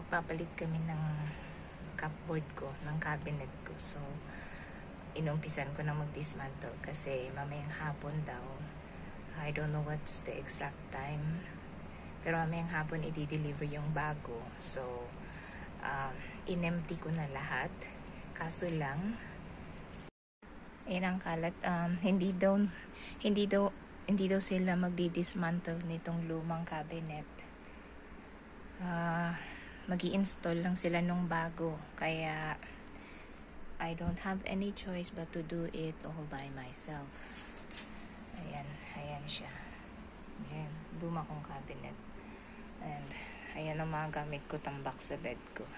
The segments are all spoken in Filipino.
magpapalit kami ng cupboard ko, ng cabinet ko. So, inumpisan ko na mag-dismantle kasi mamayang hapon daw. I don't know what's the exact time. Pero mamayang hapon i-deliver yung bago. So, in-empty ko na lahat. Kaso lang, ang kalat, hindi daw sila magdi-dismantle nitong lumang cabinet. Magi-install lang sila nung bago. Kaya, I don't have any choice but to do it all by myself. Ayan siya. Ayan, luma kong cabinet. And, ayan ang mga gamit ko tambak sa bed ko.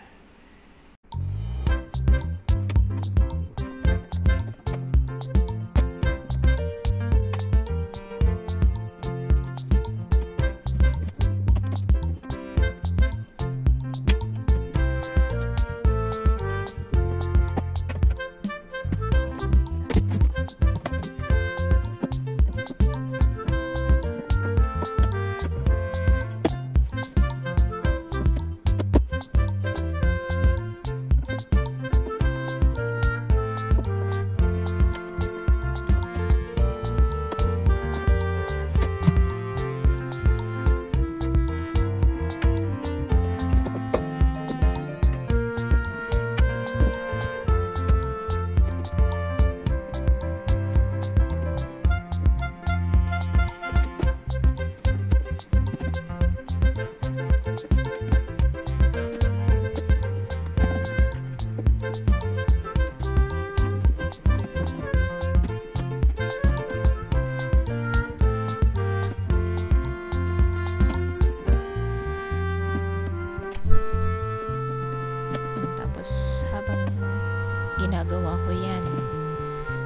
Ginagawa ko yan,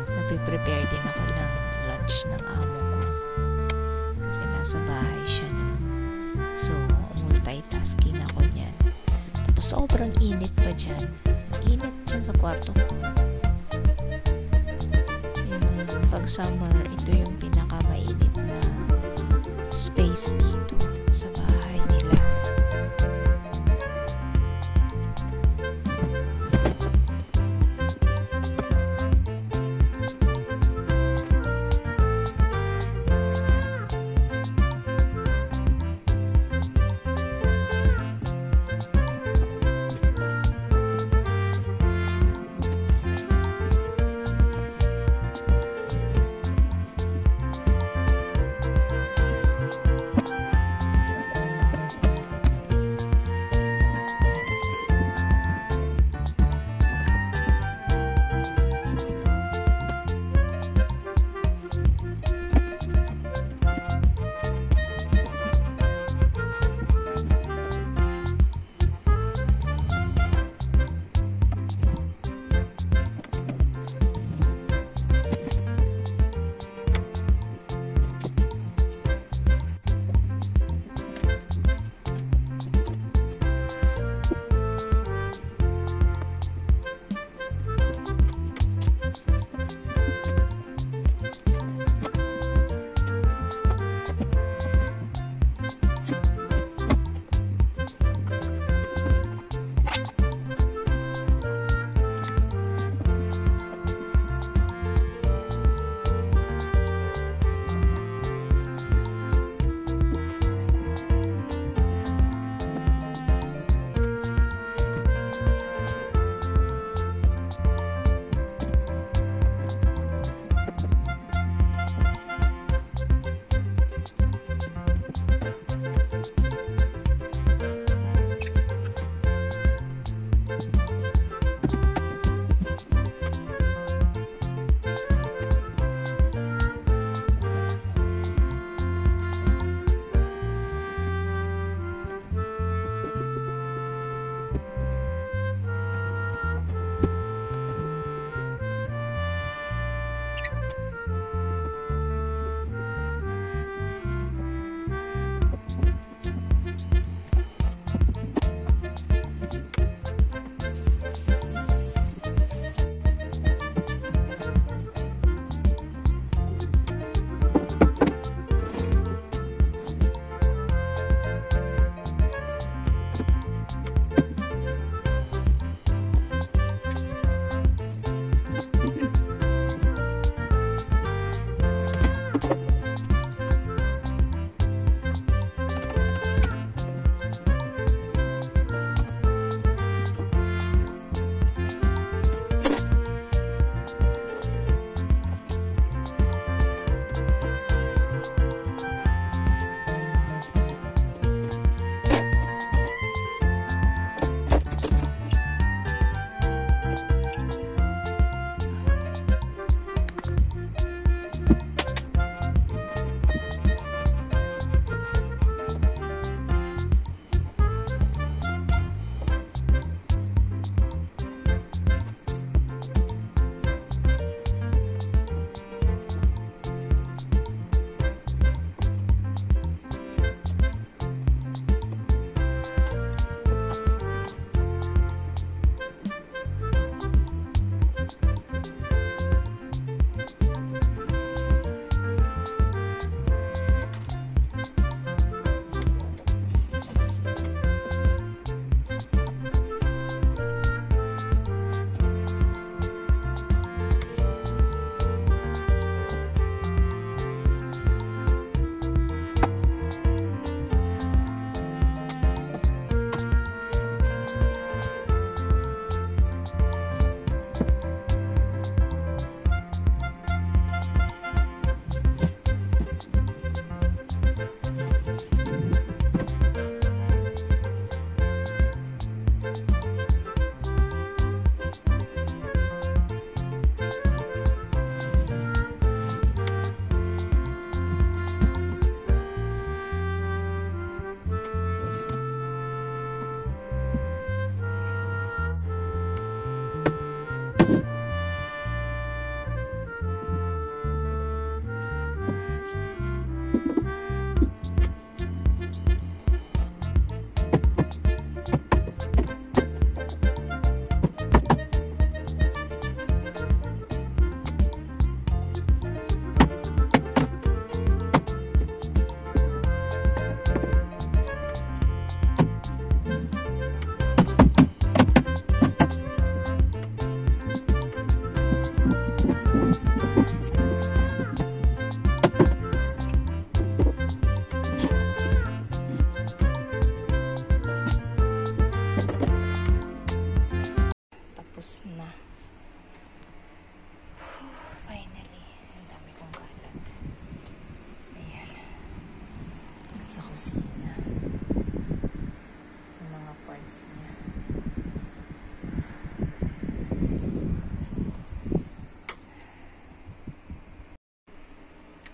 nagpe-prepare din ako ng lunch ng amo ko kasi nasa bahay siya nun. So multitasking ako niyan. Tapos sobrang init pa dyan. Init dyan sa kwarto ko. Pag summer, ito yung pinakamainit na space dito sa bahay nila.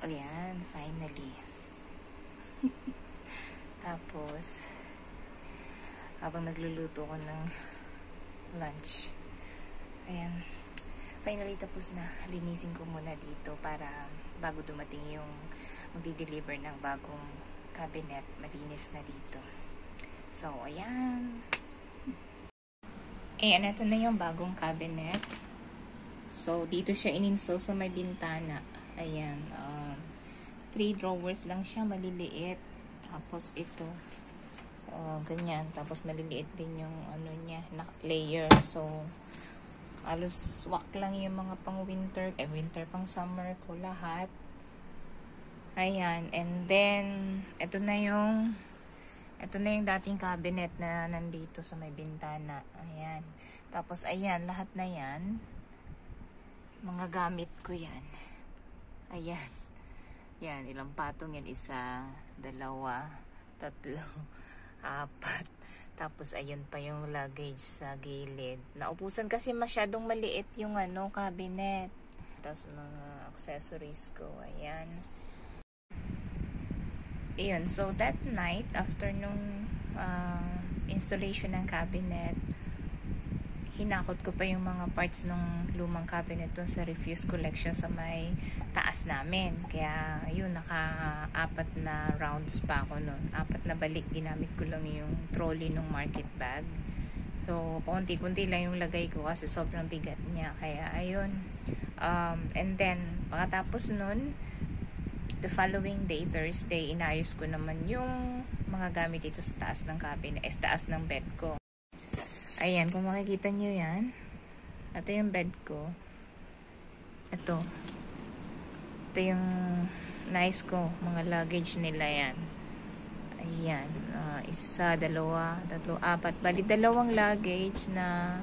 Ayan, finally. Tapos, habang nagluluto ko ng lunch, ayan, finally tapos na. Linisin ko muna dito para bago dumating yung magdi-deliver ng bagong cabinet, malinis na dito. So, ayan. Ayan, ito na yung bagong cabinet. So, dito siya ininso sa may bintana. Ayan, 3 drawers lang siya, maliliit. Tapos ito, ganyan. Tapos maliliit din yung ano niya, layer. So, halos swak lang yung mga pang winter, winter pang summer ko lahat. Ayan, and then ito na yung dating cabinet na nandito sa may bintana. Ayan. Tapos ayan, lahat na yan mga gamit ko yan. Ayan. Yan, ilang patong yan? 1, 2, 3, 4. Tapos ayun pa yung luggage sa gilid. Naupusan kasi masyadong maliit yung cabinet. Tapos mga accessories ko. Ayan. Ayun, so that night, after nung installation ng cabinet, hinakot ko pa yung mga parts ng lumang cabinet dun sa refuse collection sa may taas namin. Kaya, ayun, naka-4 na rounds pa ako nun. 4 na balik, ginamit ko lang yung trolley ng market bag. So, paunti-kunti lang yung lagay ko kasi sobrang bigat niya. Kaya, ayun. And then, pagkatapos nun, the following day, Thursday, inayos ko naman yung mga gamit dito sa taas ng cabinet, taas ng bed ko. Ayan, kung makikita nyo yan, ito yung bed ko. Ito yung nice ko, mga luggage nila yan. Ayan, 1, 2, 3, 4, bali 2 luggage na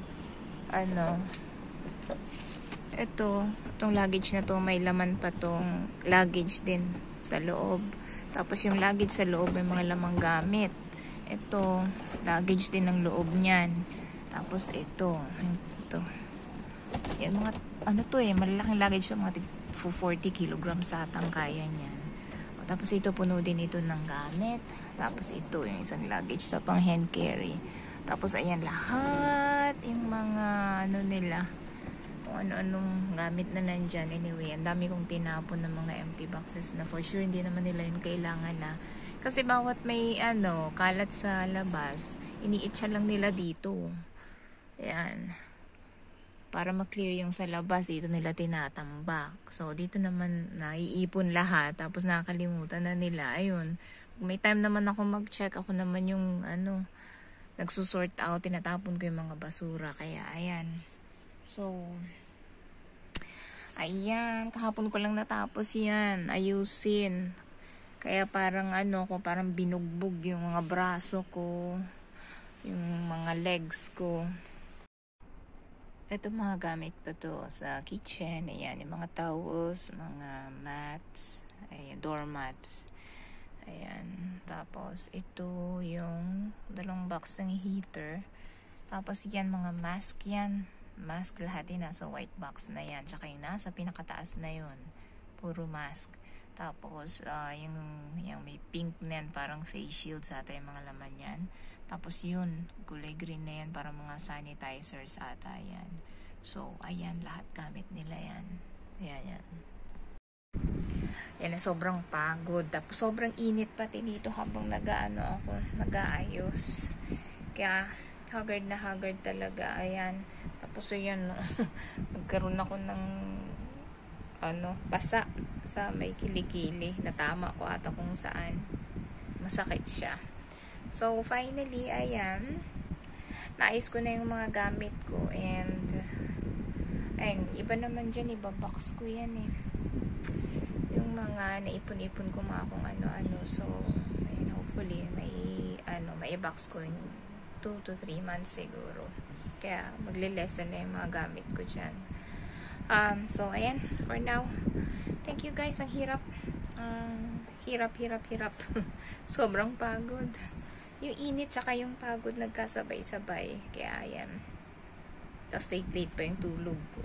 itong luggage na to, may laman pa tong luggage din sa loob. Tapos yung luggage sa loob may mga lamang gamit. Ito, luggage din ng loob niyan. Tapos ito. Yan mga, malalaking luggage sa mga 40 kilograms sa tangkayan yan. Tapos ito, puno din ito ng gamit. Tapos ito, yung isang luggage sa pang hand carry. Tapos ayan, lahat yung mga nila, kung ano-anong gamit na nandyan. Anyway, ang dami kong tinapon ng mga empty boxes na for sure hindi naman nila yun kailangan na. Kasi bawat may kalat sa labas, iniitsa lang nila dito. Ayan. Para ma-clear yung sa labas, dito nila tinatambak. So, dito naman naiipon lahat. Tapos nakakalimutan na nila. Ayun. May time naman ako mag-check. Ako naman yung nagsusort out. Tinatapon ko yung mga basura. Kaya, ayan. So, ayan. Kahapon ko lang natapos yan. Ayusin. Kaya parang parang binugbog yung mga braso ko. Yung mga legs ko. Ito mga gamit pa to sa kitchen. Ayan, yung mga towels, mga mats, ayan, doormats. Ayan, tapos ito yung 2 box ng heater. Tapos yan, mga mask yan. Mask lahat din nasa white box na yan. Tsaka yung nasa pinakataas na yun. Puro mask. Tapos, yung may pink na yan, parang face shield sa ata yung mga laman yan. Tapos yun, kulay green na yan, para mga sanitizers ata yan. So, ayan, lahat gamit nila yan. Ayan, yan. Yan, sobrang pagod. Tapos, sobrang init pati dito habang nag-aayos. Kaya, haggard na haggard talaga. Ayan. Tapos, yun, nagkaroon ako ng basa sa may kilikili. Natama ko ata kung saan. Masakit siya. So, finally, ayan, naayos ko na yung mga gamit ko. And, ayun, iba naman dyan, iba-box ko yan eh. Yung mga naipon-ipon ko mga kung ano-ano. So, ayun, hopefully, may box ko in 2 to 3 months siguro. Kaya, magle-lesson na yung mga gamit ko dyan. So, ayan, for now, thank you guys, ang hirap. Hirap. Sobrang pagod. yung init tsaka yung pagod nagkasabay-sabay. Kaya ayan. Tapos late pa yung tulog ko.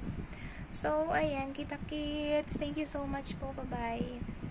So, ayan, kita-kits. Thank you so much po. Bye-bye.